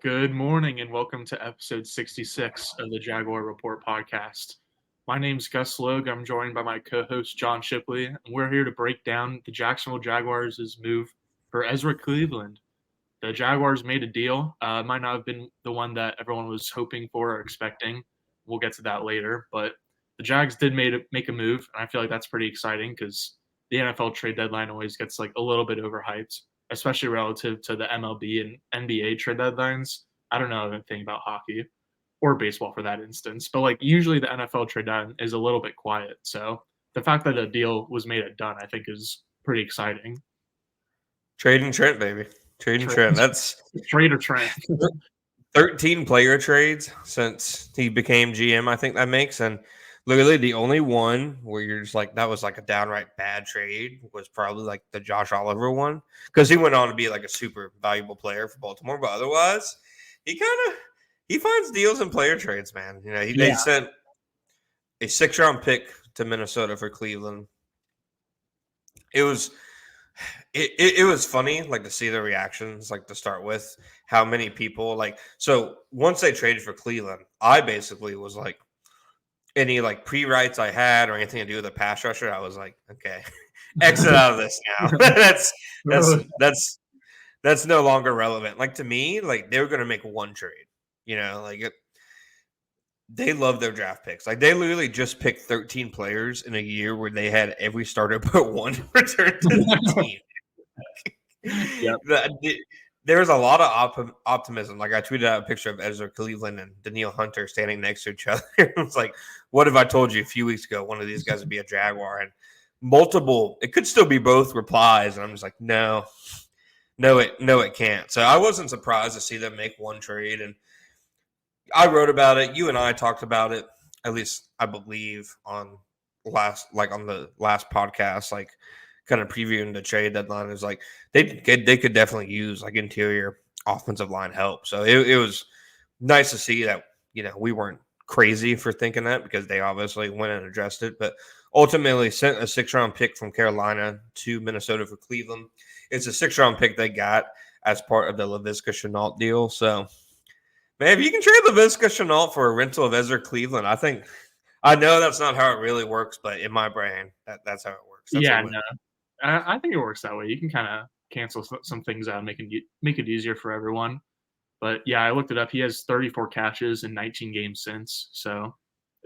Good morning and welcome to episode 66 of the Jaguar Report podcast. My name's Gus Logue. I'm joined by my co-host John Shipley, and we're here to break down the Jacksonville Jaguars' move for Ezra Cleveland. The Jaguars made a deal. Might not have been the one that everyone was hoping for or expecting. We'll get to that later, but the Jags did make a move, and I feel like that's pretty exciting because the NFL trade deadline always gets like a little bit overhyped, especially relative to the MLB and NBA trade deadlines. I don't know anything about hockey or baseball for that instance, but like usually the NFL trade deadline is a little bit quiet. So the fact that a deal was made and done, I think, is pretty exciting. Trade and Trent, baby. Trade and Trent. That's Trade or trend. 13 player trades since he became GM, I think that makes. And literally the only one where you're just like, that was like a downright bad trade was probably like the Josh Oliver one. Because he went on to be like a super valuable player for Baltimore. But otherwise, he finds deals in player trades, man. You know, they sent a 6th-round pick to Minnesota for Cleveland. It was funny, like, to see the reactions, like, to start with, how many people, like, so once they traded for Cleveland, I basically was like, any, like, pre-writes I had or anything to do with a pass rusher, I was like, okay, exit out of this now. That's no longer relevant. Like, to me, like, they were going to make one trade, you know, like, they love their draft picks. Like, they literally just picked 13 players in a year where they had every starter but one return to the team. Yep. There's a lot of optimism. Like, I tweeted out a picture of Ezra Cleveland and Daniil Hunter standing next to each other. It's like, what if I told you a few weeks ago one of these guys would be a Jaguar? And it could still be both replies. And I'm just like, no, it can't. So I wasn't surprised to see them make one trade. And I wrote about it. You and I talked about it, at least I believe, on the last podcast, like, kind of previewing the trade deadline. Is like they could definitely use like interior offensive line help. So it was nice to see that, you know, we weren't crazy for thinking that, because they obviously went and addressed it. But ultimately sent a 6th-round pick from Carolina to Minnesota for Cleveland. It's a 6th-round pick they got as part of the Laviska Shenault deal. So, man, if you can trade Laviska Shenault for a rental of Ezra Cleveland, I know that's not how it really works, but in my brain, that's how it works. That's Yeah, a win. no, I think it works that way. You can kind of cancel some things out, make it easier for everyone. But yeah, I looked it up. He has 34 catches in 19 games since, so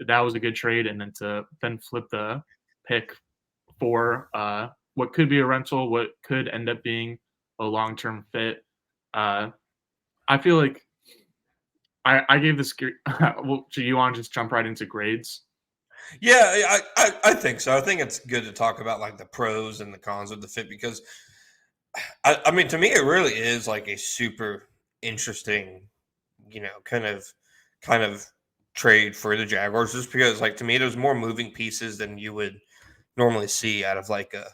that was a good trade. And then to flip the pick for what could be a rental, what could end up being a long-term fit. I feel like I gave this. Well, do you want to just jump right into grades? Yeah, I think so. I think it's good to talk about like the pros and the cons of the fit, because I mean, to me, it really is like a super interesting, you know, kind of trade for the Jaguars, just because, like, to me, there's more moving pieces than you would normally see out of like a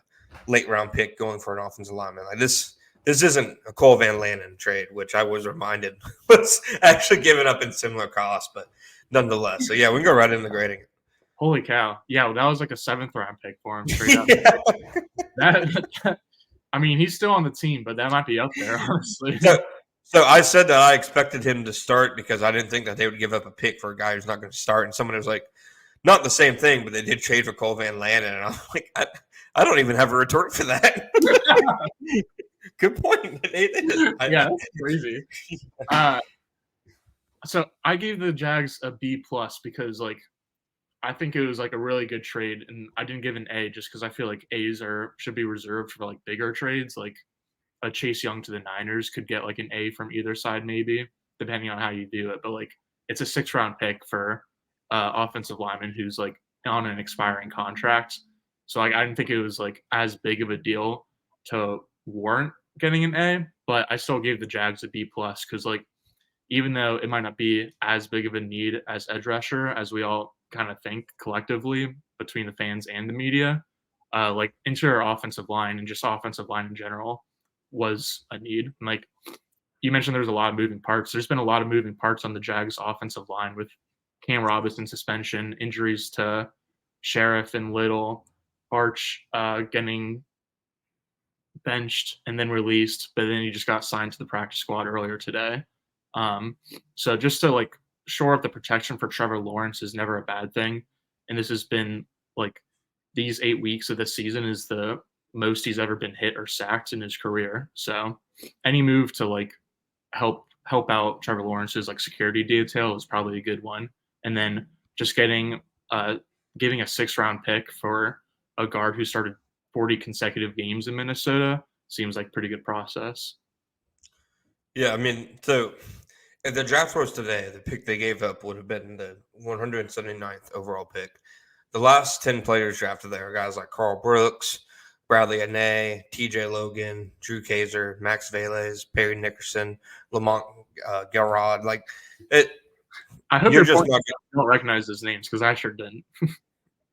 late round pick going for an offensive lineman. Like, this isn't a Cole Van Lannon trade, which I was reminded was actually given up in similar cost, but nonetheless. So yeah, we can go right into grading. Holy cow! Yeah, well, that was like a 7th-round pick for him straight up. Yeah. I mean, he's still on the team, but that might be up there, honestly. So I said that I expected him to start because I didn't think that they would give up a pick for a guy who's not going to start. And someone was like, not the same thing, but they did trade for Cole Van Lannon. And I'm like, I don't even have a retort for that. Good point. Yeah, that's crazy. So I gave the Jags a B+ because, like, I think it was like a really good trade, and I didn't give an A just because I feel like A's should be reserved for like bigger trades. Like a Chase Young to the Niners could get like an A from either side, maybe depending on how you do it. But like it's a 6th-round pick for offensive lineman who's like on an expiring contract. So like I didn't think it was like as big of a deal to warrant getting an A, but I still gave the Jags a B+ because like even though it might not be as big of a need as edge rusher as we all kind of think collectively between the fans and the media, like interior offensive line and just offensive line in general was a need. And like you mentioned, there's a lot of moving parts. There's been a lot of moving parts on the Jags offensive line with Cam Robinson suspension, injuries to Sheriff and Little, Arch getting benched and then released, but then he just got signed to the practice squad earlier today. So just to like shore up the protection for Trevor Lawrence is never a bad thing. And this has been like these 8 weeks of the season is the most he's ever been hit or sacked in his career. So any move to like help out Trevor Lawrence's like security detail is probably a good one. And then just uh giving a 6th round pick for a guard who started 40 consecutive games in Minnesota seems like pretty good process. Yeah, I mean, so if the draft was today, the pick they gave up would have been the 179th overall pick. The last 10 players drafted there are guys like Carl Brooks, Bradley Anae, TJ Logan, Drew Kaiser, Max Velez, Perry Nickerson, Lamont Garrod. Like, it, I hope you're your just point not. don't recognize those names because I sure didn't.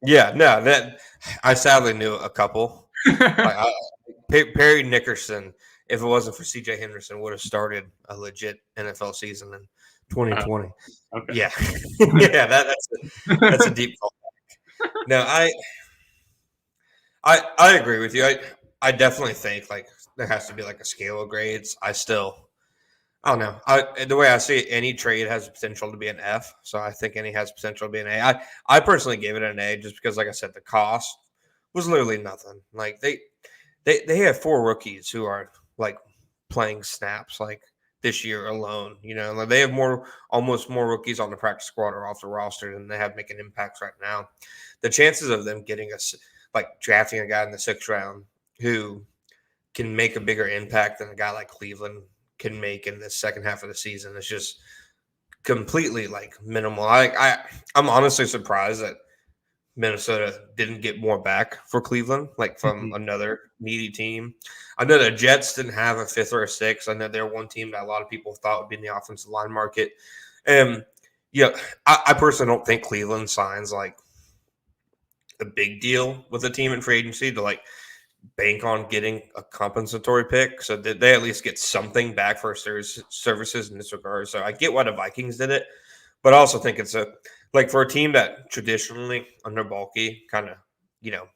Yeah, no, that I sadly knew a couple. Like Perry Nickerson, if it wasn't for CJ Henderson, would have started a legit NFL season in 2020. Okay. Yeah, yeah, that's a deep call. No, I agree with you. I definitely think like there has to be like a scale of grades. I don't know. The way I see it, any trade has the potential to be an F. So I think any has potential to be an A. I personally gave it an A just because, like I said, the cost was literally nothing. Like they have 4 rookies who are like playing snaps like this year alone. You know, like they have almost more rookies on the practice squad or off the roster than they have making impacts right now. The chances of them getting us like drafting a guy in the 6th round who can make a bigger impact than a guy like Cleveland can make in the second half of the season is just completely like minimal. I'm honestly surprised that Minnesota didn't get more back for Cleveland, like from Mhm. another needy team. I know the Jets didn't have a 5th or a 6th. I know they're one team that a lot of people thought would be in the offensive line market. And yeah, I personally don't think Cleveland signs like a big deal with a team in free agency to like bank on getting a compensatory pick so that they at least get something back for services in this regard. So I get why the Vikings did it, but I also think it's a like for a team that traditionally under bulky kind of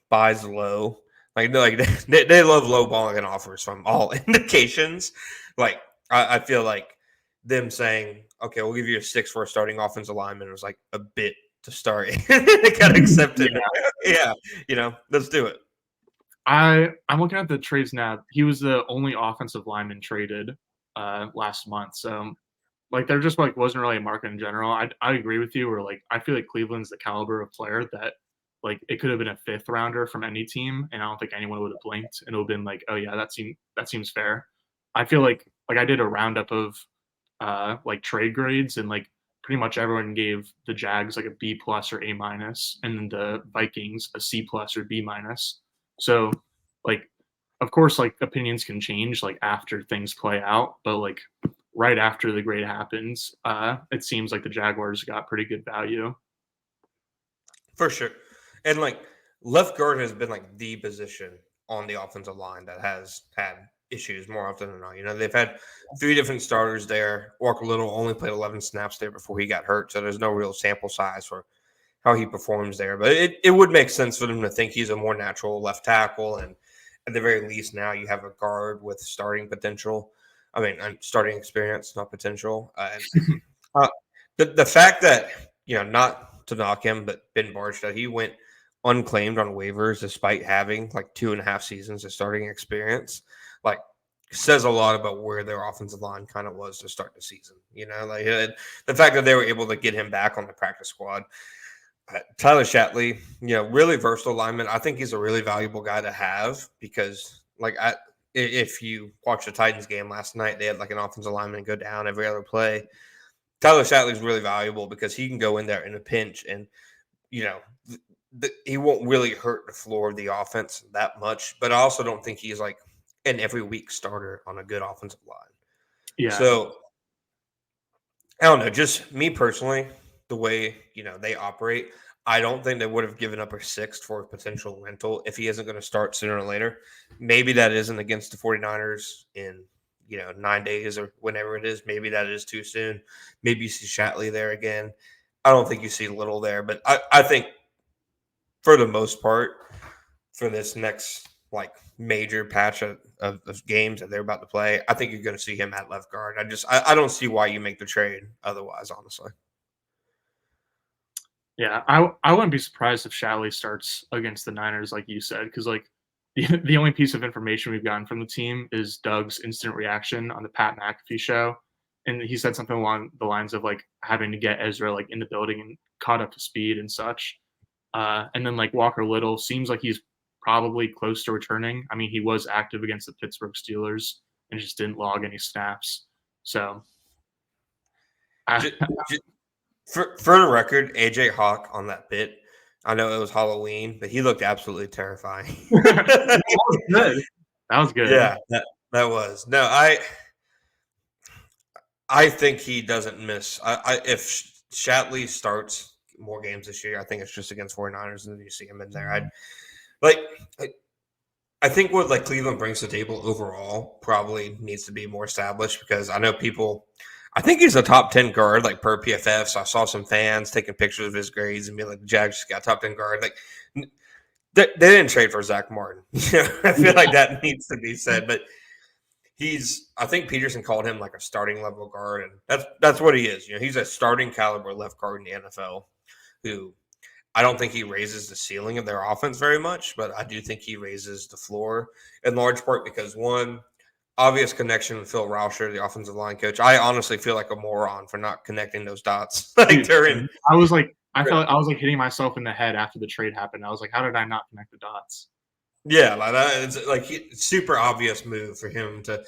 buys low. Like they love low balling and offers from all indications. Like I feel like them saying, okay, we'll give you a 6 for a starting offensive lineman was like a bit to start. They got accepted. Yeah. Yeah, let's do it. I'm looking at the trades now. He was the only offensive lineman traded last month. So like there just like wasn't really a market in general. I agree with you where like I feel like Cleveland's the caliber of player that like it could have been a 5th rounder from any team and I don't think anyone would have blinked and it would have been like, oh yeah, that seems fair. I feel like I did a roundup of like trade grades and like pretty much everyone gave the Jags like a B plus or A minus and then the Vikings a C plus or B minus. So like of course like opinions can change like after things play out, but like right after the grade happens, it seems like the Jaguars got pretty good value. For sure. And like left guard has been like the position on the offensive line that has had issues more often than not. They've had 3 different starters there. Walker Little only played 11 snaps there before he got hurt. So there's no real sample size for how he performs there. But it would make sense for them to think he's a more natural left tackle. And at the very least, now you have a guard with starting potential. I mean, starting experience, not potential. Uh, the fact that not to knock him, but Ben Barstow, he went unclaimed on waivers despite having like 2.5 seasons of starting experience, like says a lot about where their offensive line kind of was to start the season. Like the fact that they were able to get him back on the practice squad. Tyler Shatley, really versatile lineman. I think he's a really valuable guy to have because, like, if you watch the Titans game last night, they had like an offensive lineman go down every other play. Tyler Shatley is really valuable because he can go in there in a pinch and, you know, he won't really hurt the floor of the offense that much. But I also don't think he's like an every week starter on a good offensive line. Yeah, So I don't know. Just me personally, the way they operate, I don't think they would have given up a 6th for a potential rental if he isn't going to start sooner or later. Maybe that isn't against the 49ers in 9 days or whenever it is. Maybe that is too soon. Maybe you see Shatley there again. I don't think you see Little there, but I think for the most part, for this next like major patch of games that they're about to play, I think you're going to see him at left guard. I don't see why you make the trade otherwise, honestly. Yeah, I wouldn't be surprised if Shatley starts against the Niners, like you said, because like the only piece of information we've gotten from the team is Doug's instant reaction on the Pat McAfee show, and he said something along the lines of like having to get Ezra like in the building and caught up to speed and such. And then like Walker Little seems like he's probably close to returning. I mean, he was active against the Pittsburgh Steelers and just didn't log any snaps. So I, For the record, AJ Hawk on that bit, I know it was Halloween, but he looked absolutely terrifying. that was good. That was good. Yeah, that was. No, I think he doesn't miss. If Shatley starts more games this year, I think it's just against 49ers, and then you see him in there. Like I think what like Cleveland brings to the table overall probably needs to be more established, because I know people. I think he's a top 10 guard, like per PFF. So I saw some fans taking pictures of his grades and be like, the Jags just got top 10 guard. Like they didn't trade for Zach Martin. I feel like that needs to be said, but I think Peterson called him like a starting level guard, and that's what he is. He's a starting caliber left guard in the NFL who I don't think he raises the ceiling of their offense very much, but I do think he raises the floor in large part because one, obvious connection with Phil Rauscher, the offensive line coach. I honestly feel like a moron for not connecting those dots. Like they're in. I felt I was like hitting myself in the head after the trade happened. I was like, how did I not connect the dots? Yeah, like that. It's like super obvious move for him to,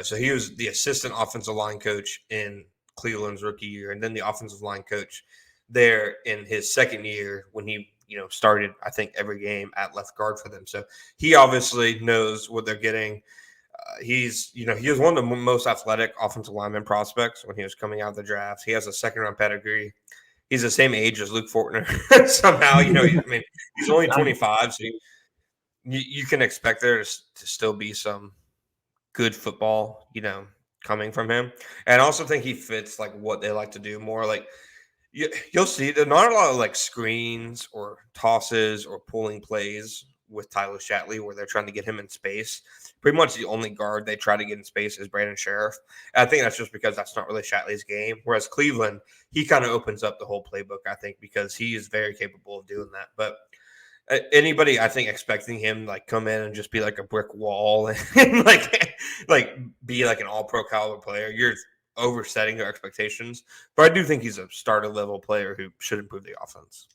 So he was the assistant offensive line coach in Cleveland's rookie year, and then the offensive line coach there in his second year when he, started I think every game at left guard for them. So he obviously knows what they're getting. He was one of the most athletic offensive lineman prospects when he was coming out of the draft. He has a second-round pedigree. He's the same age as Luke Fortner. Somehow, he's only 25, so you can expect there to still be some good football, coming from him. And I also think he fits like what they like to do more. Like you'll see there's not a lot of like screens or tosses or pulling plays with Tyler Shatley where they're trying to get him in space. Pretty much the only guard they try to get in space is Brandon Sheriff. And I think that's just because that's not really Shatley's game. Whereas Cleveland, he kind of opens up the whole playbook, I think, because he is very capable of doing that. But anybody, I think, expecting him like come in and just be like a brick wall and like be like an all-pro caliber player, you're oversetting their expectations. But I do think he's a starter level player who should improve the offense.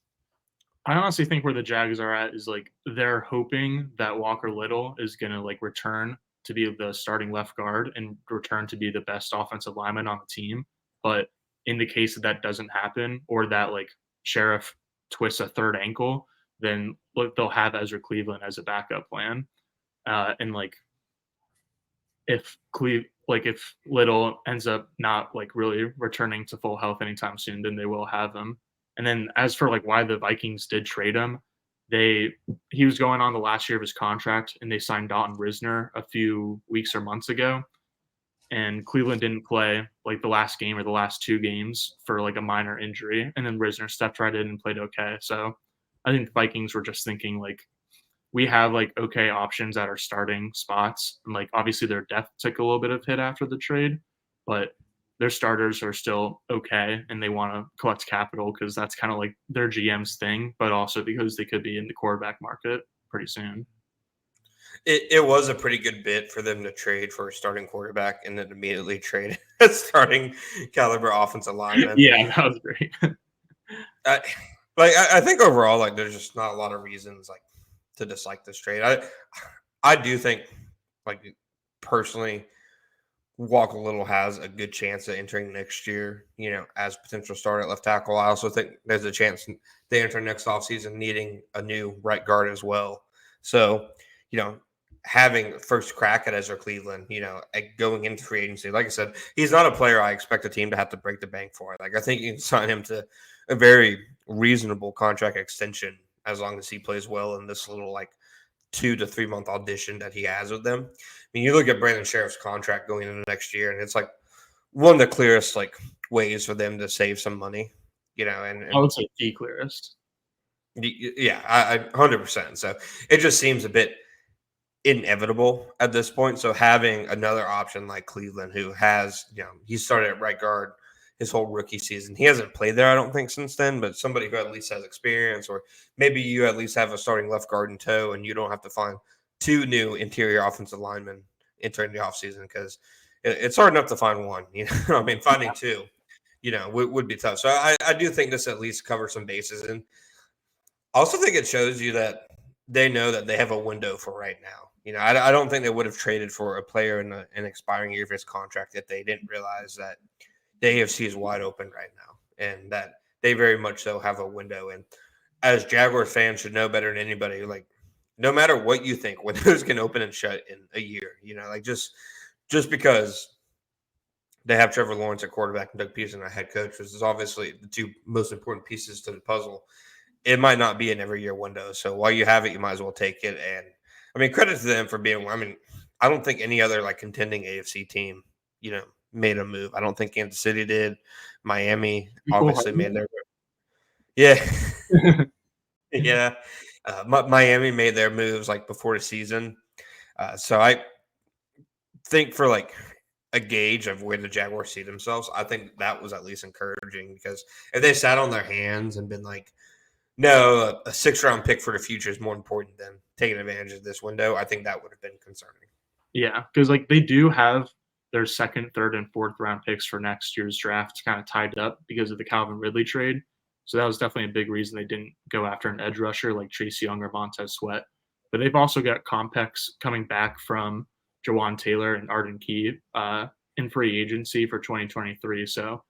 I honestly think where the Jags are at is like they're hoping that Walker Little is going to like return to be the starting left guard and return to be the best offensive lineman on the team. But in the case that doesn't happen, or that like Sheriff twists a third ankle, then they'll have Ezra Cleveland as a backup plan. And like if Little ends up not like really returning to full health anytime soon, then they will have him. And then as for like why the Vikings did trade him, he was going on the last year of his contract, and they signed Dalton Risner a few weeks or months ago. And Cleveland didn't play like the last game or the last two games for like a minor injury. And then Risner stepped right in and played okay. So I think the Vikings were just thinking like, we have like okay options at our starting spots. And like obviously their depth took a little bit of hit after the trade, but their starters are still okay, and they want to collect capital because that's kind of like their GM's thing, but also because they could be in the quarterback market pretty soon. It was a pretty good bit for them to trade for a starting quarterback and then immediately trade a starting caliber offensive lineman. Yeah, that was great. I think overall, like there's just not a lot of reasons like to dislike this trade. I do think, like personally, Walker Little has a good chance of entering next year, as potential starter at left tackle. I also think there's a chance they enter next offseason needing a new right guard as well. So, having first crack at Ezra Cleveland, going into free agency, like I said, he's not a player I expect a team to have to break the bank for. Like I think you can sign him to a very reasonable contract extension as long as he plays well in this little like 2 to 3 month audition that he has with them. I mean, you look at Brandon Sheriff's contract going into next year, and it's like one of the clearest like ways for them to save some money, and I would say the clearest. Yeah, I 100%. So it just seems a bit inevitable at this point. So having another option like Cleveland, who has, he started at right guard his whole rookie season. He hasn't played there, I don't think, since then, but somebody who at least has experience, or maybe you at least have a starting left guard in tow and you don't have to find two new interior offensive linemen entering the offseason, because it's hard enough to find one. I mean, finding two, would be tough. So I do think this at least covers some bases. And I also think it shows you that they know that they have a window for right now. I don't think they would have traded for a player in an expiring year of his contract if they didn't realize that the AFC is wide open right now and that they very much so have a window. And as Jaguars fans should know better than anybody, like, no matter what you think, windows can open and shut in a year. Like just because they have Trevor Lawrence at quarterback and Doug Peterson at head coach, which is obviously the two most important pieces to the puzzle, it might not be an every year window. So while you have it, you might as well take it. And I mean, credit to them for being, I don't think any other like contending AFC team, made a move. I don't think Kansas City did. Miami obviously made their – yeah. Yeah. Miami made their moves like before the season. So I think for like a gauge of where the Jaguars see themselves, I think that was at least encouraging, because if they sat on their hands and been like, no, a 6th-round pick for the future is more important than taking advantage of this window, I think that would have been concerning. Yeah, because like they do have their 2nd, 3rd, and 4th round picks for next year's draft kind of tied up because of the Calvin Ridley trade. So that was definitely a big reason they didn't go after an edge rusher like Chase Young or Montez Sweat. But they've also got complex coming back from Jawan Taylor and Arden Key in free agency for 2023. So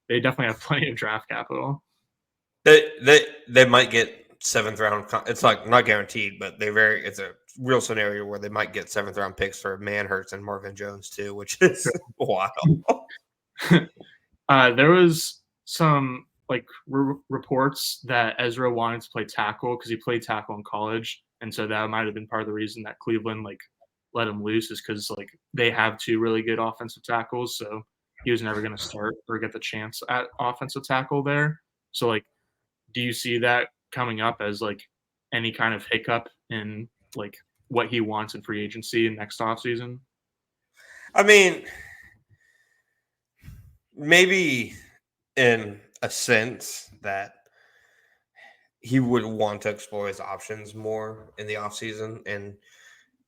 they definitely have plenty of draft capital. They might get 7th round. It's like not guaranteed, but it's a real scenario where they might get 7th round picks for Manhurts and Marvin Jones too, which is wild. There was some like reports that Ezra wanted to play tackle because he played tackle in college, and so that might have been part of the reason that Cleveland like let him loose, is because like they have 2 really good offensive tackles, so he was never going to start or get the chance at offensive tackle there. So like, do you see that coming up as like any kind of hiccup in like what he wants in free agency in next offseason? I mean, maybe in a sense that he would want to explore his options more in the offseason and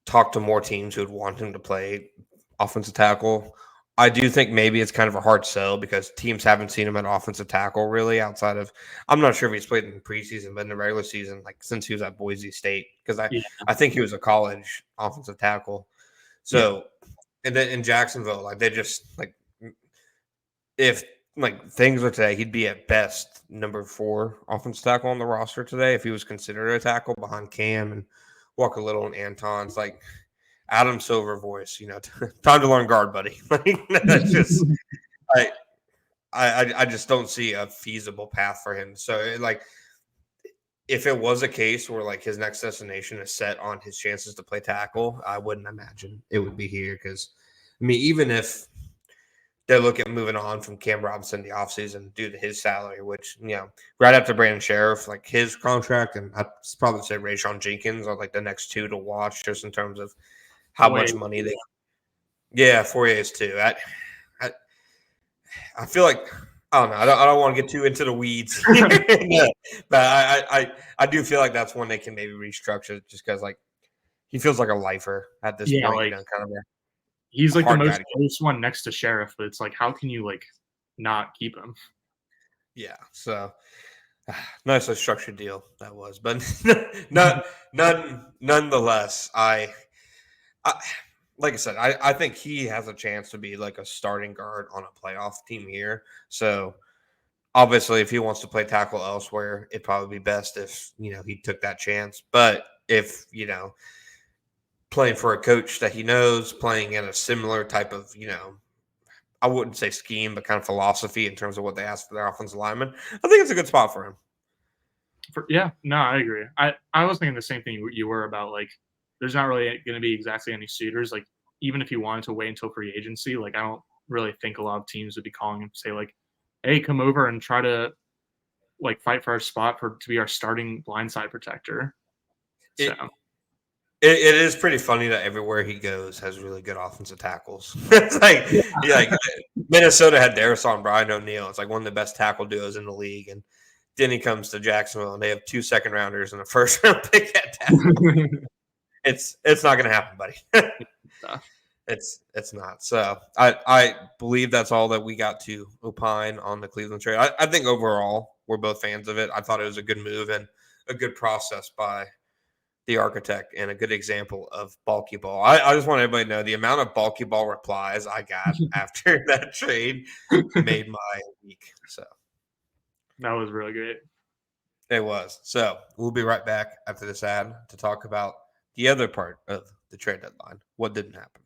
talk to more teams who would want him to play offensive tackle. I do think maybe it's kind of a hard sell because teams haven't seen him at offensive tackle really outside of, I'm not sure if he's played in preseason, but in the regular season, like since he was at Boise State, because I think he was a college offensive tackle. So, and then in Jacksonville, like they just like, if like things are today, he'd be at best number 4 offensive tackle on the roster today if he was considered a tackle behind Cam and Walker Little and Anton's like Adam Silver voice, time to learn guard, buddy. That's just I just don't see a feasible path for him. So like if it was a case where like his next destination is set on his chances to play tackle, I wouldn't imagine it would be here, because I mean, even if they look at moving on from Cam Robinson the offseason due to his salary, which, right after Brandon Sheriff, like his contract, and I'd probably say Rayshon Jenkins are like the next 2 to watch just in terms of how much money they – yeah, Fourier is too. I feel like – I don't know. I don't want to get too into the weeds. But I do feel like that's one they can maybe restructure, just because, like, he feels like a lifer at this point. Like, kind of he's like the most close one next to Sheriff, but it's like, how can you like not keep him? Yeah. So nice, a structured deal that was, but nonetheless, I like I said, I think he has a chance to be like a starting guard on a playoff team here. So obviously, if he wants to play tackle elsewhere, it'd probably be best if he took that chance. But if playing for a coach that he knows, playing in a similar type of, I wouldn't say scheme, but kind of philosophy in terms of what they ask for their offensive lineman, I think it's a good spot for him. I agree. I was thinking the same thing you were about, like, there's not really going to be exactly any suitors. Like, even if he wanted to wait until free agency, like, I don't really think a lot of teams would be calling him to say, like, hey, come over and try to, like, fight for our spot to be our starting blindside protector. It is pretty funny that everywhere he goes has really good offensive tackles. It's like, yeah, like Minnesota had Darisaw Brian O'Neill. It's like one of the best tackle duos in the league. And then he comes to Jacksonville and they have 2 second rounders and a first round pick at tackle. It's not gonna happen, buddy. Tough. It's not. So I believe that's all that we got to opine on the Cleveland trade. I think overall we're both fans of it. I thought it was a good move and a good process by the architect and a good example of bulky ball. I just want everybody to know the amount of bulky ball replies I got after that trade made my week. So That was really great. it was. So we'll be right back after this ad to talk about the other part of the trade deadline. What didn't happen.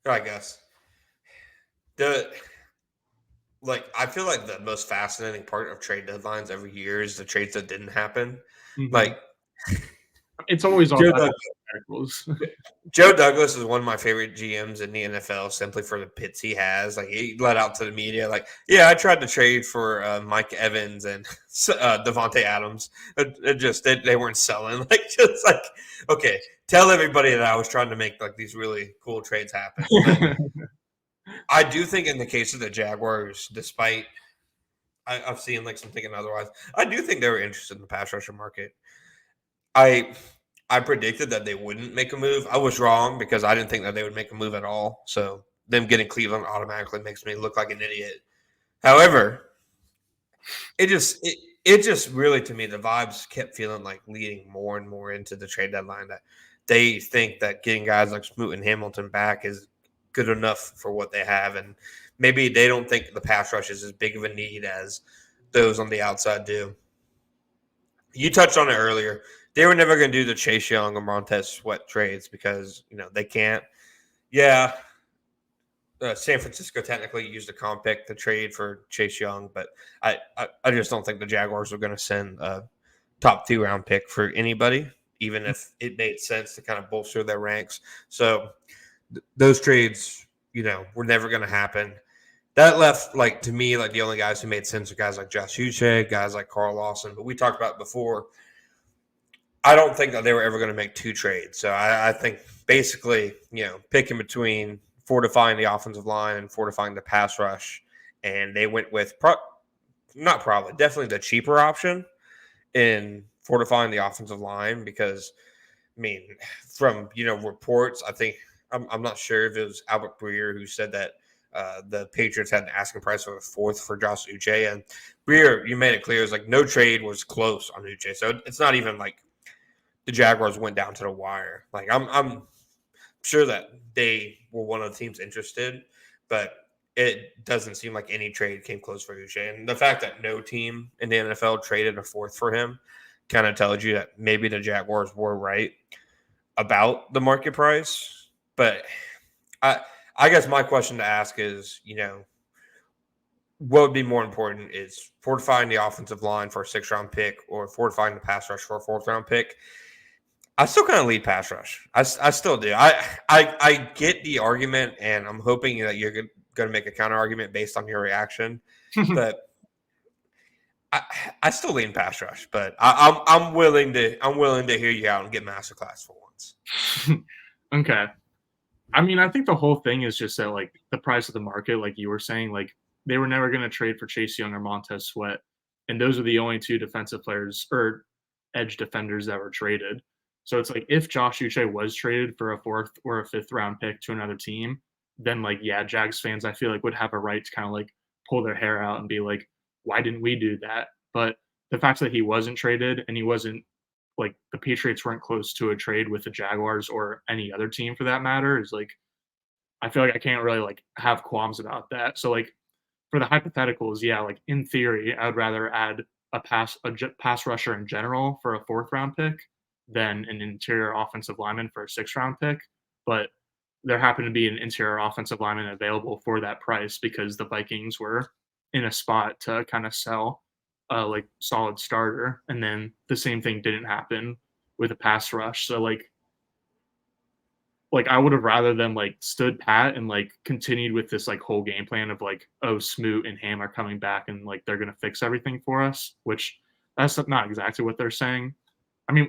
All right, Gus. I feel like the most fascinating part of trade deadlines every year is the trades that didn't happen. Mhm. Like It's always all Joe, about Doug- articles. Joe Douglas is one of my favorite GMs in the NFL simply for the pits he has. Like he let out to the media, like, yeah, I tried to trade for Mike Evans and Devontae Adams. They weren't selling. Like just like, okay, tell everybody that I was trying to make like these really cool trades happen. But I do think in the case of the Jaguars, despite I've seen like some thinking otherwise, I do think they were interested in the pass rusher market. I I predicted that they wouldn't make a move. I was wrong because I didn't think that they would make a move at all. So them getting Cleveland automatically makes me look like an idiot. However, it just really to me the vibes kept feeling like leading more and more into the trade deadline that they think that getting guys like Smoot and Hamilton back is good enough for what they have, and maybe they don't think the pass rush is as big of a need as those on the outside do. You touched on it earlier. They were never going to do the Chase Young or Montez Sweat trades because they can't. Yeah, San Francisco technically used a comp pick to trade for Chase Young, but I just don't think the Jaguars are going to send a top 2 round pick for anybody, even if it made sense to kind of bolster their ranks. So those trades, were never going to happen. That left, like to me, like the only guys who made sense are guys like Josh Uche, guys like Carl Lawson. But we talked about before. I don't think that they were ever going to make 2 trades. So I think basically, picking between fortifying the offensive line and fortifying the pass rush, and they went with definitely the cheaper option in fortifying the offensive line because, I mean, from reports, I think I'm not sure if it was Albert Breer who said that the Patriots had an asking price of a 4th for Josh Uche, and Breer, you made it clear, it's like no trade was close on Uche, so it's not even like the Jaguars went down to the wire. Like I'm sure that they were one of the teams interested, but it doesn't seem like any trade came close for Uche. And the fact that no team in the NFL traded a 4th for him kind of tells you that maybe the Jaguars were right about the market price. But I guess my question to ask is, what would be more important is fortifying the offensive line for a 6th-round pick or fortifying the pass rush for a 4th-round pick. I still kind of lead pass rush. I still do. I get the argument, and I'm hoping that you're going to make a counter argument based on your reaction. But I still lean pass rush. But I'm willing to hear you out and get masterclass for once. Okay. I mean, I think the whole thing is just that, like, the price of the market, like you were saying, like, they were never going to trade for Chase Young or Montez Sweat. And those are the only 2 defensive players or edge defenders that were traded. So it's like if Josh Uche was traded for a 4th or a 5th round pick to another team, then, like, yeah, Jags fans, I feel like, would have a right to kind of like pull their hair out and be like, why didn't we do that? But the fact that he wasn't traded and he wasn't like the Patriots weren't close to a trade with the Jaguars or any other team for that matter is like I feel like I can't really like have qualms about that. So like for the hypotheticals, yeah, like in theory, I would rather add pass rusher in general for a 4th round pick than an interior offensive lineman for a 6th round pick. But there happened to be an interior offensive lineman available for that price because the Vikings were in a spot to kind of sell a like solid starter, and then the same thing didn't happen with a pass rush. So like like I would have rather them like stood pat and like continued with this like whole game plan of like, oh, Smoot and Ham are coming back and like they're gonna fix everything for us, which that's not exactly what they're saying. I mean,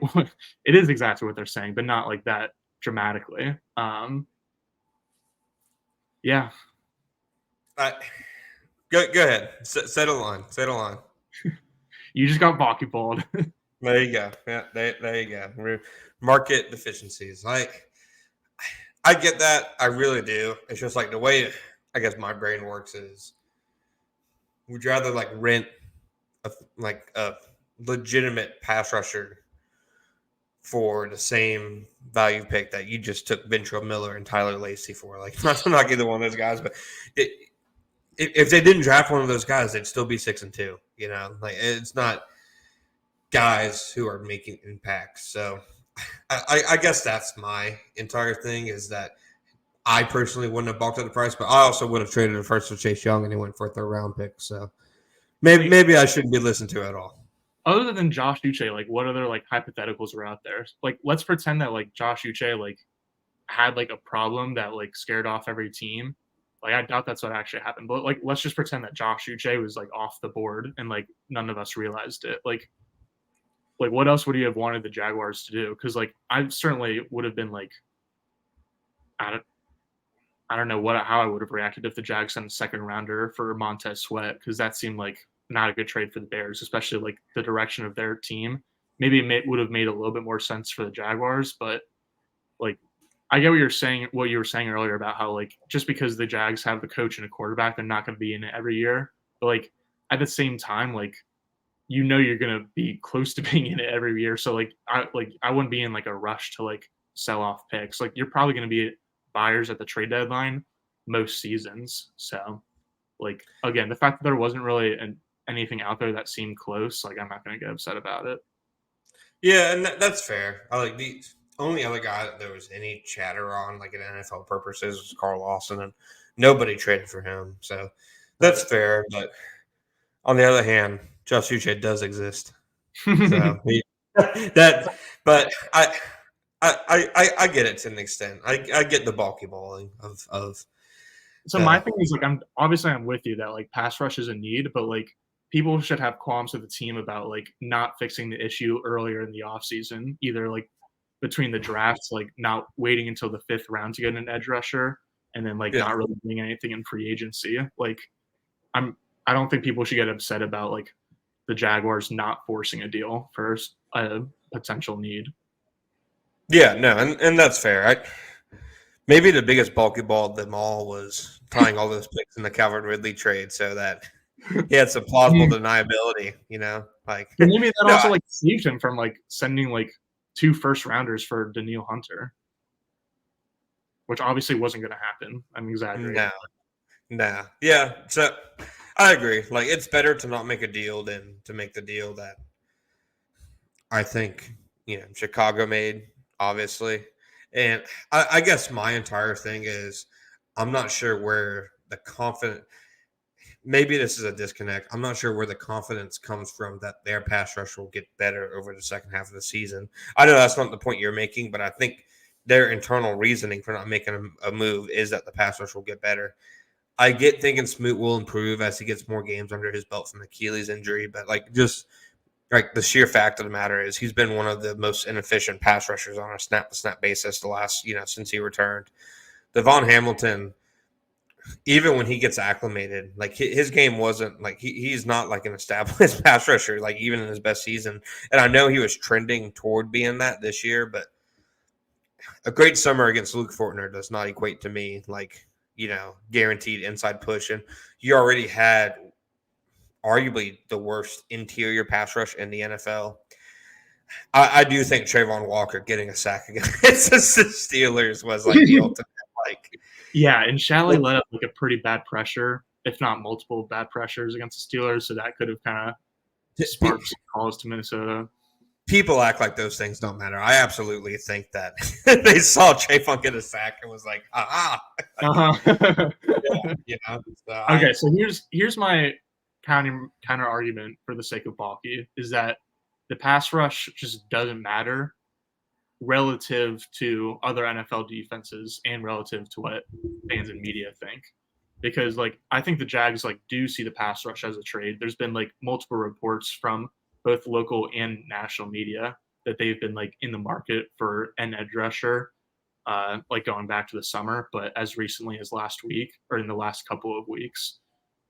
it is exactly what they're saying, but not like that dramatically. Yeah, I, go ahead. Settle on. Settle on. you just got Baki balled. There you go. Yeah, there you go. Market deficiencies. I get that. I really do. It's just like the way I guess my brain works is would you rather like rent a legitimate pass rusher for the same value pick that you just took Ventrell Miller and Tyler Lacey for? Like, not to knock either one of those guys, but if they didn't draft one of those guys, they'd still be 6-2. You know, like it's not guys who are making impacts. So I guess that's my entire thing is that I personally wouldn't have balked at the price, but I also would have traded a first for Chase Young and he went for a third-round pick. So maybe I shouldn't be listened to at all. Other than Josh Uche, like what other like hypotheticals are out there? Like let's pretend that like Josh Uche like had like a problem that like scared off every team. Like I doubt that's what actually happened. But like let's just pretend that Josh Uche was like off the board and like none of us realized it. Like what else would you have wanted the Jaguars to do? Because like I certainly would have been like I don't know how I would have reacted if the Jags sent a second rounder for Montez Sweat because that seemed like not a good trade for the Bears, especially like the direction of their team. Maybe it would have made a little bit more sense for the Jaguars, but like I get what you were saying earlier about how like just because the Jags have the coach and a quarterback, they're not going to be in it every year. But like at the same time, like you're going to be close to being in it every year. So like I wouldn't be in like a rush to like sell off picks. Like you're probably going to be buyers at the trade deadline most seasons. So like again, the fact that there wasn't really anything out there that seemed close, like I'm not going to get upset about it. Yeah, and that's fair. I like the only other guy that there was any chatter on, like in NFL purposes, was Carl Lawson, and nobody traded for him. So that's fair. But on the other hand, Josh Uche does exist. So that, but I get it to an extent. I get the bulky balling of. So my thing is like I'm with you that like pass rush is a need, but like people should have qualms with the team about like not fixing the issue earlier in the offseason, either like between the drafts, like not waiting until the 5th round to get an edge rusher, and then like not really doing anything in free agency. Like I don't think people should get upset about like the Jaguars not forcing a deal for a potential need. Yeah, no, and that's fair. Maybe the biggest bulky ball of them all was tying all those picks in the Calvin Ridley trade so that he had some plausible deniability, you know? Like maybe that also like saved him from like sending like 2 first-rounders for Danielle Hunter, which obviously wasn't going to happen. I'm exaggerating. No. Yeah, so I agree. Like it's better to not make a deal than to make the deal that I think, Chicago made, obviously. And I guess my entire thing is I'm not sure where the confidence – maybe this is a disconnect. I'm not sure where the confidence comes from that their pass rush will get better over the second half of the season. I know that's not the point you're making, but I think their internal reasoning for not making a move is that the pass rush will get better. I get thinking Smoot will improve as he gets more games under his belt from the Achilles injury, but just – like the sheer fact of the matter is he's been one of the most inefficient pass rushers on a snap-to-snap basis the last, since he returned. Devon Hamilton, even when he gets acclimated, like his game wasn't like he's not like an established pass rusher, like even in his best season. And I know he was trending toward being that this year, but a great summer against Luke Fortner does not equate to me like, guaranteed inside push. And you already had arguably the worst interior pass rush in the NFL. I do think Trayvon Walker getting a sack against the Steelers was like the ultimate. Yeah, and Chalet let up like a pretty bad pressure, if not multiple bad pressures against the Steelers, so that could have kind of sparked some calls to Minnesota. People act like those things don't matter. I absolutely think that they saw Trayvon get a sack and was like, Okay, so here's my counter argument for the sake of Balky is that the pass rush just doesn't matter relative to other NFL defenses and relative to what fans and media think. Because like I think the Jags like do see the pass rush as a trade. There's been like multiple reports from both local and national media that they've been like in the market for an edge rusher, like going back to the summer, but as recently as last week or in the last couple of weeks.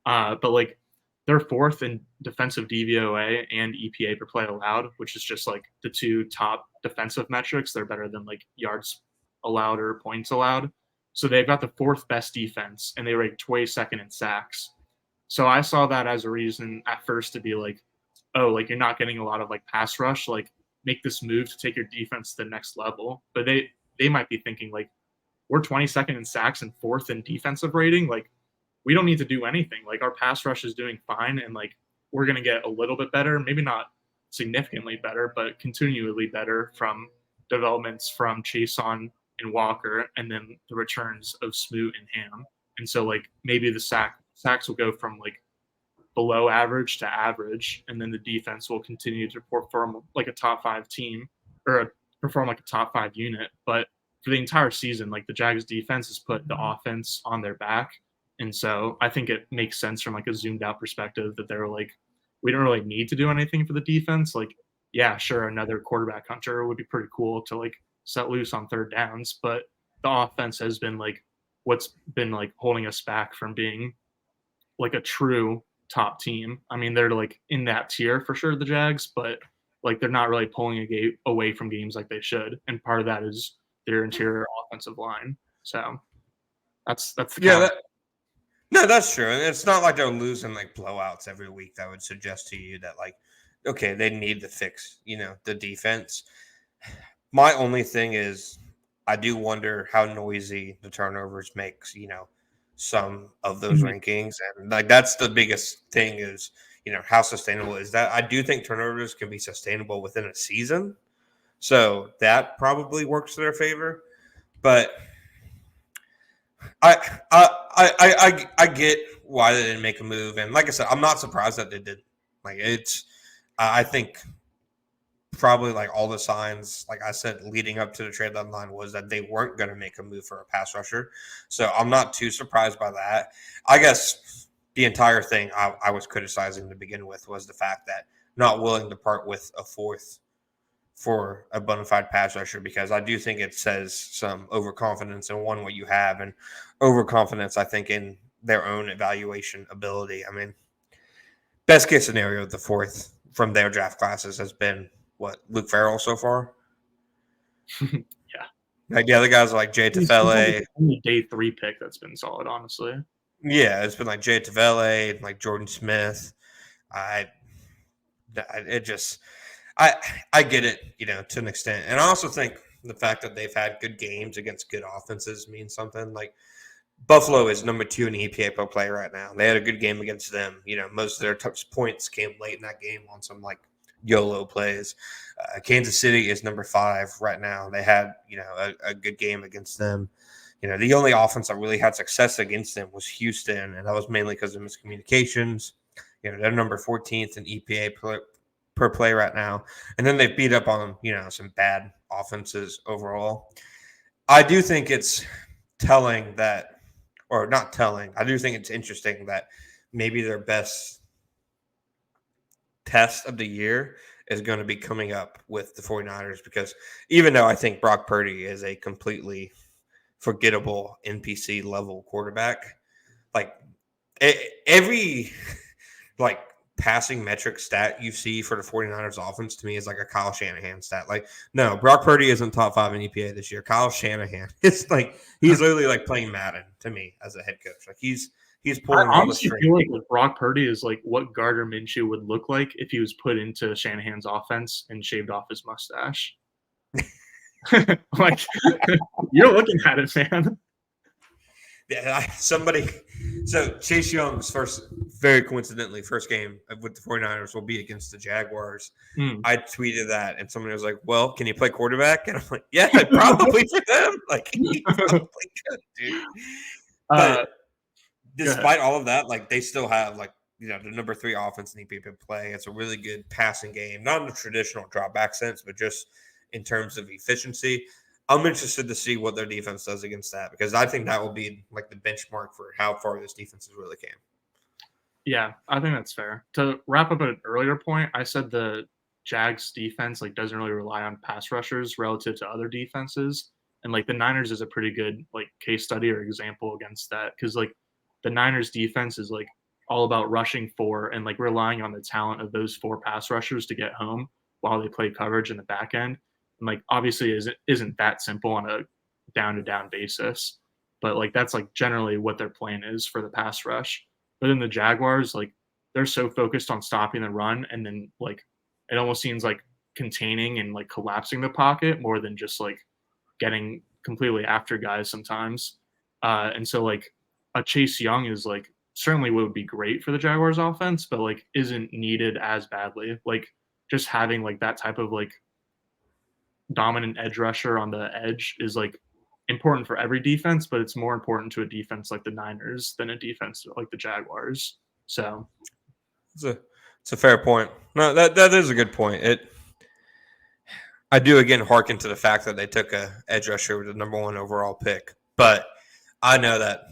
But like they're fourth in defensive DVOA and EPA per play allowed, which is just like the two top defensive metrics. They're better than like yards allowed or points allowed. So they've got the fourth best defense, and they rank 22nd in sacks. So I saw that as a reason at first to be like, oh, like you're not getting a lot of like pass rush, like make this move to take your defense to the next level. But they might be thinking like, we're 22nd in sacks and fourth in defensive rating. Like we don't need to do anything. Like our pass rush is doing fine, and like we're gonna get a little bit better, maybe not significantly better, but continually better from developments from Chason and Walker, and then the returns of Smoot and Ham. And so like maybe the sacks will go from like below average to average, and then the defense will continue to perform like a top 5 team or perform like a top 5 unit. But for the entire season, like the Jags defense has put the offense on their back. And so I think it makes sense from like a zoomed out perspective that they're like, we don't really need to do anything for the defense. Like, yeah, sure, another quarterback hunter would be pretty cool to like set loose on third downs, but the offense has been like what's been like holding us back from being like a true top team. I mean, they're like in that tier for sure, the Jags, but like they're not really pulling away from games like they should. And part of that is their interior offensive line. So that's the Yeah, no, that's true. And it's not like they're losing like blowouts every week. That would suggest to you that like, okay, they need to fix, the defense. My only thing is I do wonder how noisy the turnovers makes, some of those rankings. And like that's the biggest thing is, how sustainable is that? I do think turnovers can be sustainable within a season. So that probably works to their favor. But I get why they didn't make a move, and like I said, I'm not surprised that they did. Like I think probably like all the signs, like I said, leading up to the trade deadline was that they weren't going to make a move for a pass rusher. So I'm not too surprised by that. I guess the entire thing I was criticizing to begin with was the fact that not willing to part with a fourth for a bona fide pass rusher, because I do think it says some overconfidence in what you have, and overconfidence, I think, in their own evaluation ability. I mean, best case scenario, the fourth from their draft classes has been Luke Farrell so far. Yeah. Like the other guys are like Jay Tefele. Only day 3 pick that's been solid, honestly. Yeah, it's been like Jay Tefele, like Jordan Smith. I get it, to an extent. And I also think the fact that they've had good games against good offenses means something. Like Buffalo is number 2 in EPA per play right now. They had a good game against them. Most of their touch points came late in that game on some like YOLO plays. Kansas City is number 5 right now. They had, a good game against them. The only offense that really had success against them was Houston, and that was mainly because of miscommunications. They're number 14th in EPA per play right now. And then they beat up on, some bad offenses overall. I do think it's telling that, or not telling, I do think it's interesting that maybe their best test of the year is going to be coming up with the 49ers, because even though I think Brock Purdy is a completely forgettable NPC level quarterback, like every like passing metric stat you see for the 49ers offense to me is like a Kyle Shanahan stat. Like, no, Brock Purdy isn't top 5 in EPA this year. Kyle Shanahan, it's like he's literally like playing Madden to me as a head coach. Like he's pulling all the strings. I feel like Brock Purdy is like what Gardner Minshew would look like if he was put into Shanahan's offense and shaved off his mustache. Like you're looking at it, man. Yeah, so Chase Young's very coincidentally, first game with the 49ers will be against the Jaguars. I tweeted that, and somebody was like, well, can you play quarterback? And I'm like, yeah, probably for them. Like, he probably could, dude. But despite all of that, like, they still have, like, the number 3 offense in EPA play. It's a really good passing game, not in the traditional drop back sense, but just in terms of efficiency. I'm interested to see what their defense does against that, because I think that will be like the benchmark for how far this defense really came. Yeah, I think that's fair. To wrap up an earlier point, I said the Jags defense like doesn't really rely on pass rushers relative to other defenses. And like the Niners is a pretty good like case study or example against that, because like the Niners defense is like all about rushing four and like relying on the talent of those four pass rushers to get home while they play coverage in the back end. And like obviously isn't that simple on a down to down basis, but like that's like generally what their plan is for the pass rush. But in the Jaguars, like they're so focused on stopping the run, and then like it almost seems like containing and like collapsing the pocket more than just like getting completely after guys sometimes. And so like a Chase Young is like certainly would be great for the Jaguars offense, but like isn't needed as badly. Like just having like that type of like dominant edge rusher on the edge is like important for every defense, but it's more important to a defense like the Niners than a defense like the Jaguars. So it's a fair point. No, that is a good point. I do again hearken to the fact that they took a edge rusher with the number 1 overall pick, but I know that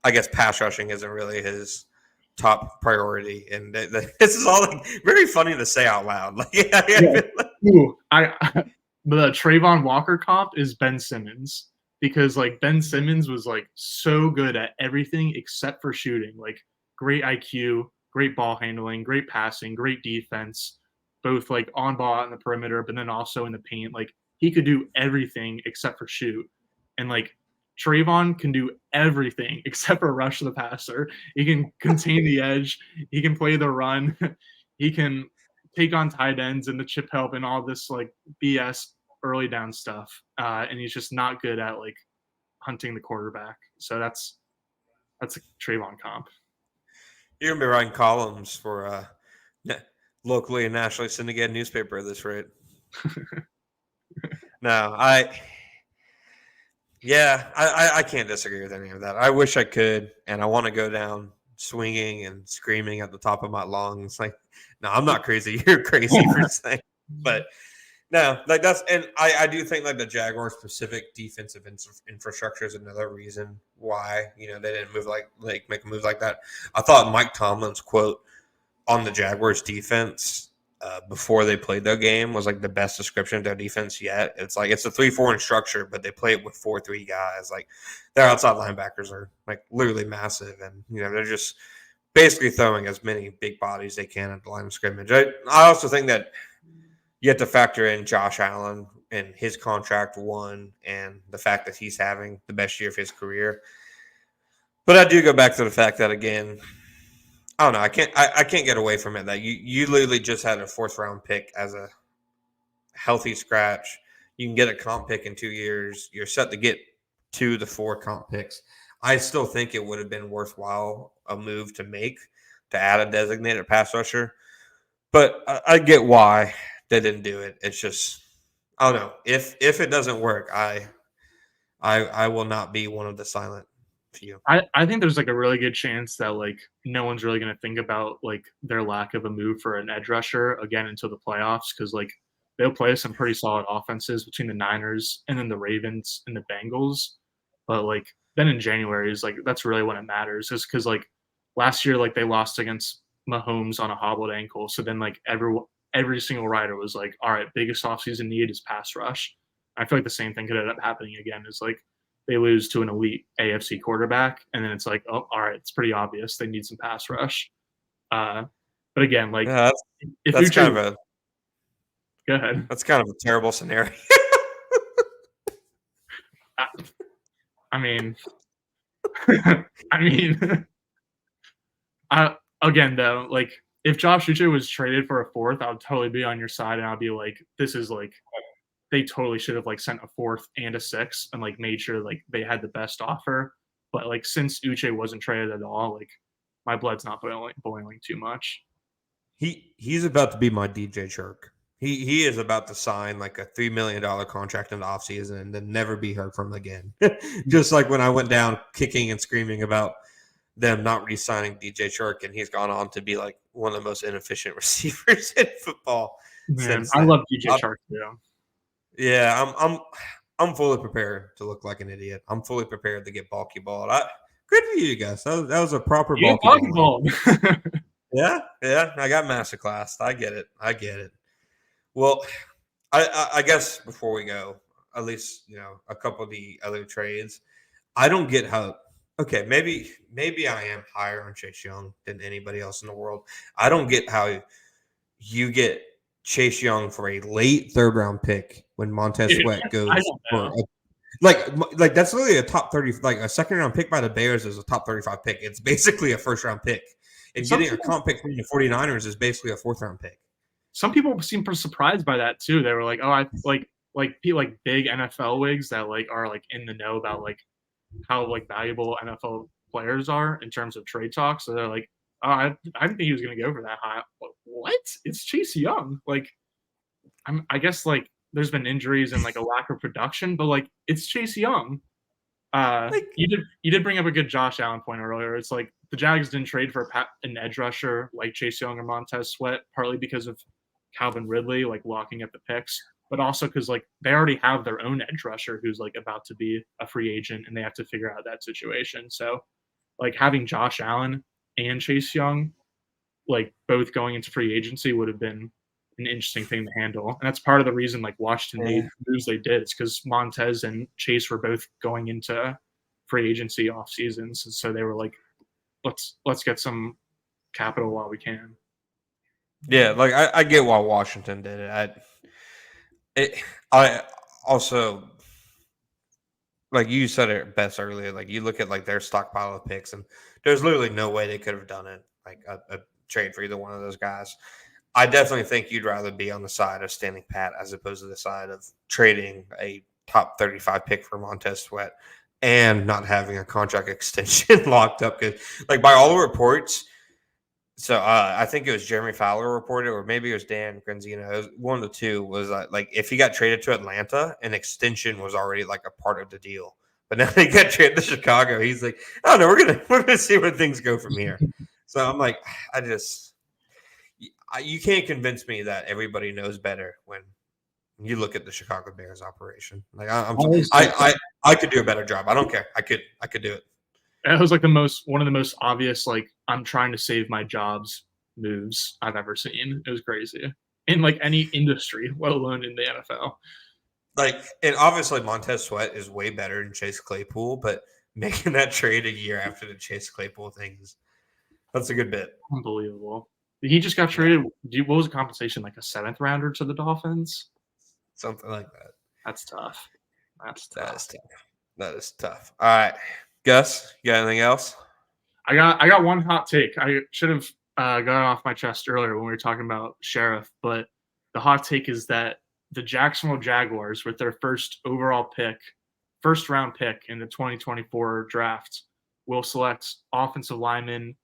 I guess pass rushing isn't really his top priority, and this is all like very funny to say out loud. Like, yeah. Ooh, the Trayvon Walker comp is Ben Simmons, because like Ben Simmons was like so good at everything except for shooting. Like great IQ, great ball handling, great passing, great defense, both like on ball in the perimeter, but then also in the paint. Like he could do everything except for shoot. And like Trayvon can do everything except for rush the passer. He can contain the edge. He can play the run. He can take on tight ends and the chip help and all this like BS early down stuff. And he's just not good at like hunting the quarterback. So that's a Trayvon comp. You're gonna be writing columns for locally and nationally syndicated newspaper at this rate. No, I can't disagree with any of that. I wish I could, and I want to go down swinging and screaming at the top of my lungs. Like, no, I'm not crazy. You're crazy for saying, but no, like that's, and I do think like the Jaguar specific defensive infrastructure is another reason why they didn't make a move like that. I thought Mike Tomlin's quote on the Jaguars defense before they played their game was like the best description of their defense yet. It's like it's a 3-4 in structure, but they play it with 4-3 guys. Like their outside linebackers are like literally massive, and they're just basically throwing as many big bodies they can at the line of scrimmage. I also think that you have to factor in Josh Allen and his contract and the fact that he's having the best year of his career. But I do go back to the fact that, again, I don't know. I can't get away from it that you literally just had a 4th round pick as a healthy scratch. You can get a comp pick in 2 years. You're set to get 2 to 4 comp picks. I still think it would have been worthwhile a move to make to add a designated pass rusher. But I get why they didn't do it. It's just, I don't know. If it doesn't work, I will not be one of the silent few. I think there's like a really good chance that like no one's really going to think about like their lack of a move for an edge rusher again until the playoffs, because like they'll play some pretty solid offenses between the Niners and then the Ravens and the Bengals. But like then in January is like that's really when it matters, just because like last year like they lost against Mahomes on a hobbled ankle. So then like every single writer was like, all right, biggest offseason need is pass rush. I feel like the same thing could end up happening again. Is like they lose to an elite AFC quarterback, and then it's like, oh, all right, it's pretty obvious they need some pass rush. But again, like if that's Uche, kind of a go ahead. That's kind of a terrible scenario. I mean, again though, like if Josh Uche was traded for a 4th, I would totally be on your side, and I'd be like, this is like they totally should have like sent a 4th and a 6th and like made sure like they had the best offer. But like since Uche wasn't traded at all, like my blood's not boiling too much. He's about to be my DJ Chark. He is about to sign like a $3 million contract in the offseason and then never be heard from again. Just like when I went down kicking and screaming about them not re-signing DJ Chark, and he's gone on to be like one of the most inefficient receivers in football. Man, I love DJ Chark too. Yeah, I'm fully prepared to look like an idiot. I'm fully prepared to get bulky balled. Good for you guys. That was a proper You bulky get ball. ball. Yeah, yeah. I got masterclass. I get it. I get it. Well, I guess before we go, at least a couple of the other trades. I don't get how. Okay, maybe I am higher on Chase Young than anybody else in the world. I don't get how you get Chase Young for a late third round pick when Montez Dude, Sweat I goes don't for know. like that's literally a top 30, like a second round pick by the Bears is a top 35 pick. It's basically a first round pick. And Some getting a people, comp pick from the 49ers is basically a fourth round pick. some people seem surprised by that too. They were like, "Oh, I like big NFL wigs that like are like in the know about like how like valuable NFL players are in terms of trade talks." So they're like, "Oh, I didn't think he was going to go for that high." What? It's Chase Young. Like, I guess like there's been injuries and like a lack of production, but like it's Chase Young. Like, You did bring up a good Josh Allen point earlier. It's like the Jags didn't trade for an edge rusher like Chase Young or Montez Sweat, partly because of Calvin Ridley like locking up the picks, but also because like they already have their own edge rusher who's like about to be a free agent, and they have to figure out that situation. So like having Josh Allen and Chase Young like both going into free agency would have been an interesting thing to handle. And that's part of the reason like Washington made the moves they did. It's because Montez and Chase were both going into free agency off seasons. And so they were like, let's get some capital while we can. yeah, like I get why Washington did it. I also, like you said it best earlier. Like you look at like their stockpile of picks, and there's literally no way they could have done it. Like a trade for either one of those guys. I definitely think you'd rather be on the side of standing pat as opposed to the side of trading a top 35 pick for Montez Sweat and not having a contract extension locked up. Because, like, by all the reports, so I think it was Jeremy Fowler reported, or maybe it was Dan Granzino. It was one of the two. Was like if he got traded to Atlanta, an extension was already like a part of the deal. But now he got traded to Chicago. He's like, oh no, we're gonna see where things go from here. So I'm like, you can't convince me that everybody knows better when you look at the Chicago Bears operation. Like I could do a better job. I don't care. I could do it. It was like one of the most obvious like I'm trying to save my jobs moves I've ever seen. It was crazy in like any industry, let alone in the NFL. Like, and obviously Montez Sweat is way better than Chase Claypool, but making that trade a year after the Chase Claypool thing that's a good bit. Unbelievable. He just got traded. What was the compensation? Like a 7th rounder to the Dolphins? Something like that. That's tough. That is tough. That is tough. All right. Gus, you got anything else? I got one hot take. I should have got it off my chest earlier when we were talking about Sheriff, but the hot take is that the Jacksonville Jaguars, with their first round pick in the 2024 draft, will select offensive lineman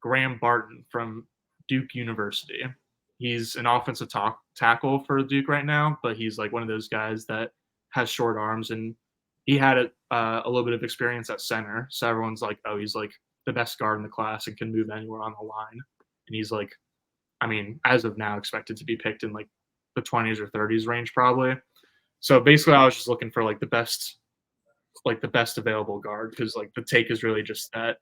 Graham Barton from Duke University. He's an offensive tackle for Duke right now, but he's like one of those guys that has short arms, and he had a little bit of experience at center. So everyone's like, oh, he's like the best guard in the class and can move anywhere on the line. And he's like, I mean, as of now, expected to be picked in like the 20s or 30s range probably. So basically, I was just looking for like the best available guard, because like the take is really just that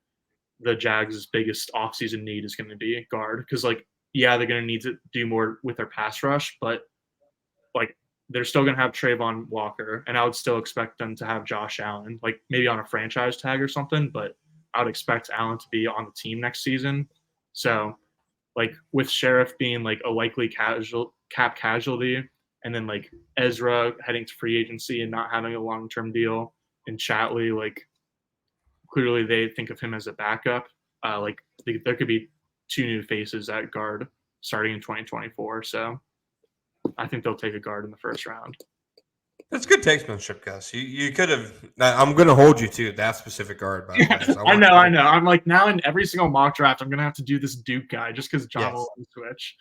the Jags' biggest offseason need is going to be guard, because like yeah, they're going to need to do more with their pass rush, but like they're still going to have Trayvon Walker, and I would still expect them to have Josh Allen, like maybe on a franchise tag or something, but I would expect Allen to be on the team next season. So like with Sheriff being like a likely cap casualty, and then like Ezra heading to free agency and not having a long-term deal, and Chatley, like clearly they think of him as a backup. Like there could be 2 new faces at guard starting in 2024. So I think they'll take a guard in the first round. That's good takesmanship, Gus. You could have. I'm going to hold you to that specific guard. By the way. So I know. I'm like now in every single mock draft, I'm going to have to do this Duke guy just because John will switch.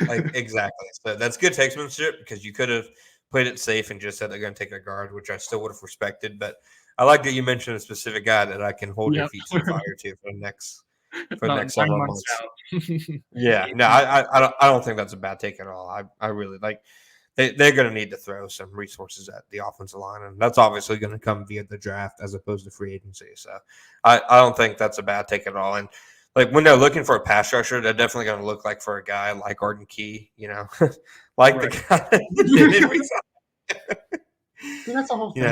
Like exactly. So that's good takesmanship, because you could have played it safe and just said they're going to take a guard, which I still would have respected. But I like that you mentioned a specific guy that I can hold your feet to the fire to for the next several months. Yeah, no, I don't think that's a bad take at all. I really like they're going to need to throw some resources at the offensive line, and that's obviously going to come via the draft as opposed to free agency. So I don't think that's a bad take at all. And like when they're looking for a pass rusher, they're definitely going to look like for a guy like Arden Key, like the guy that didn't resign. That's the whole thing.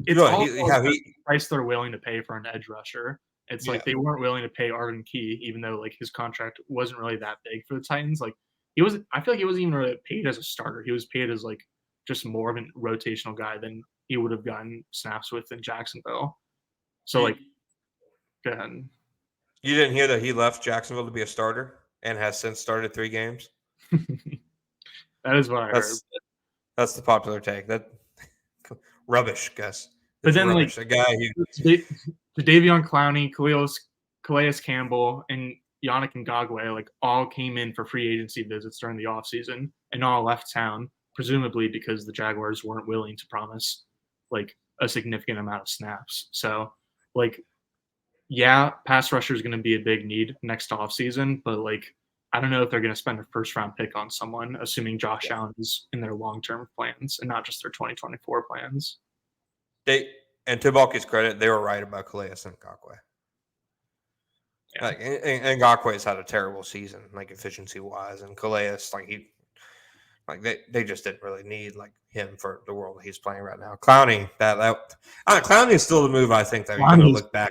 It's the price they're willing to pay for an edge rusher. It's like they weren't willing to pay Arden Key, even though like his contract wasn't really that big for the Titans. Like I feel like he wasn't even really paid as a starter. He was paid as like just more of a rotational guy than he would have gotten snaps with in Jacksonville. So like, go ahead. You didn't hear that he left Jacksonville to be a starter and has since started 3 games? That is what I heard. That's the popular take. That rubbish, Gus. But then rubbish. Like a guy who Jadeveon Clowney, Calais Campbell, and Yannick Ngakoue like all came in for free agency visits during the offseason and all left town, presumably because the Jaguars weren't willing to promise like a significant amount of snaps. So like, yeah, pass rusher is going to be a big need next offseason, but like, I don't know if they're going to spend a first-round pick on someone, assuming Josh Allen is in their long-term plans and not just their 2024 plans. And to Balky's credit, they were right about Calais and Ngakoue. Yeah. Like Ngakoue's had a terrible season, like efficiency-wise, and Calais, they just didn't really need like him for the world that he's playing right now. Clowney, Clowney is still the move. I think that you're going to look back.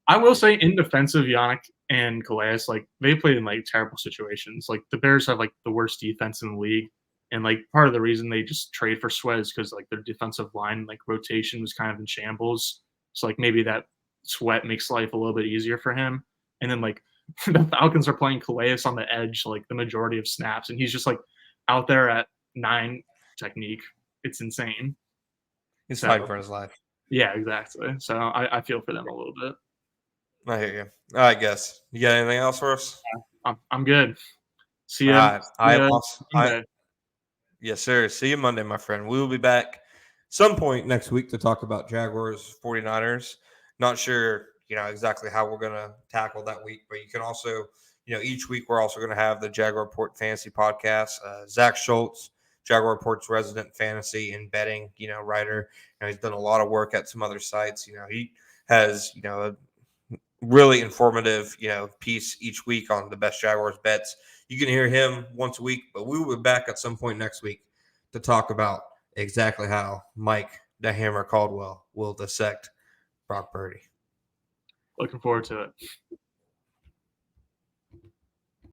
I will say, in defense of Yannick and Calais, like they played in like terrible situations. Like the Bears have like the worst defense in the league, and like part of the reason they just trade for Suez because like their defensive line like rotation was kind of in shambles. So like maybe that Sweat makes life a little bit easier for him. And then like the Falcons are playing Calais on the edge like the majority of snaps, and he's just like out there at 9 technique. It's insane. He's fighting for his life. Yeah, exactly. So I feel for them a little bit. I hear you. All right, Gus. You got anything else for us? Yeah, I'm good. See you. Yes, sir. See you Monday, my friend. We will be back some point next week to talk about Jaguars 49ers. Not sure, exactly how we're going to tackle that week, but you can also, each week we're also going to have the Jaguar Report Fantasy Podcast. Zach Schultz, Jaguar Report's resident fantasy and betting, writer. He's done a lot of work at some other sites. He has, a really informative, piece each week on the best Jaguars bets. You can hear him once a week, but we will be back at some point next week to talk about exactly how Mike the Hammer Caldwell will dissect Brock Purdy. Looking forward to it.